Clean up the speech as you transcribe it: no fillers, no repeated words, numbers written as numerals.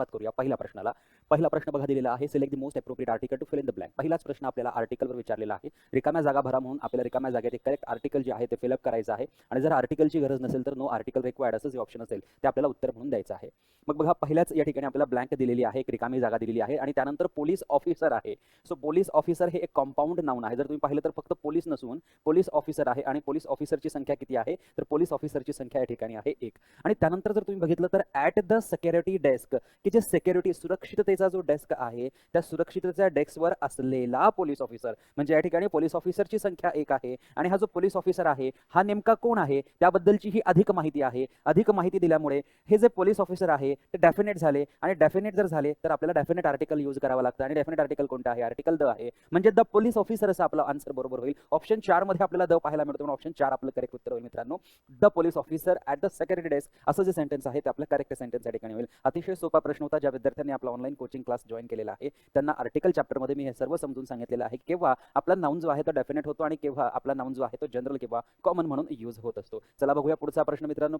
सुरुवात करूया पहिल्या प्रश्नाला. पहिला प्रश्न बघा दिलेला आहे, select the most appropriate article to fill in the blank. पहिलाच प्रश्न आपल्याला आर्टिकलवर विचारलेला आहे. रिकाम्या जागा भरा म्हणून आपल्याला रिकाम्या जागेत एक करेक्ट आर्टिकल जे आहे ते फिलअप करायचं आहे आणि जर आर्टिकलची गरज नसेल तर नो आर्टिकल रिक्वायर्ड असं जे ऑप्शन असेल ते आपल्याला उत्तर म्हणून द्यायचं आहे. मग बघा पहिल्याच या ठिकाणी आपल्याला ब्लँक दिलेली आहे, एक रिकामी जागा दिलेली आहे आणि त्यानंतर पोलीस ऑफिसर आहे. सो पोलीस ऑफिसर हे एक कंपाऊंड नाउन आहे. जर तुम्ही पाहिलं तर फक्त पोलीस नसून पोलीस ऑफिसर आहे आणि पोलीस ऑफिसरची संख्या किती आहे तर पोलीस ऑफिसरची संख्या या ठिकाणी आहे 1. आणि त्यानंतर जर तुम्ही बघितलं तर ॲट द सिक्युरिटी डेस्क, की जे सिक्युरिटी सुरक्षिततेचा जो डेस्क आहे त्या सुरक्षिततेच्या डेस्कवर असलेला पोलीस ऑफिसर, म्हणजे या ठिकाणी पोलीस ऑफिसरची संख्या 1 आहे आणि हा जो पोलीस ऑफिसर आहे हा नेमका कोण आहे त्याबद्दलची ही अधिक माहिती आहे. अधिक माहिती दिल्यामुळे हे जे पोलीस ऑफिसर आहे ते डेफिनेट झाले आणि डेफिनेट जर झाले तर आपल्याला डेफिनेट आर्टिकल यूज करावं लागतं आणि डेफिनेट आर्टिकल कोणतं आहे, आर्टिकल द आहे, म्हणजे द पोलीस ऑफिसर असं आपलं आन्सर बरोबर होईल. ऑप्शन 4 मध्ये आपल्याला द पाहायला मिळतो म्हणून ऑप्शन 4 आपलं करेक्ट उत्तर होईल मित्रांनो. The police officer at the security desk असं जे सेंटेन्स आहे ते आपलं करेक्ट सेंटेन्स या ठिकाणी होईल. अतिशय सोपा प्रश्न होता. ज्या विद्यार्थ्यांनी आपला ऑनलाईन कोचिंग क्लास जॉईन केलेला आहे त्यांना आर्टिकल चॅप्टरमध्ये मी हे सर्व समजून सांगितलेलं आहे, केव्हा आपला नाउन जो आहे तो डेफिनेट होतो आणि केव्हा आपला नाउन जो आहे तो जनरल किंवा कॉमन म्हणून यूज होत असतो. चला बघूया पुढचा प्रश्न मित्रांनो.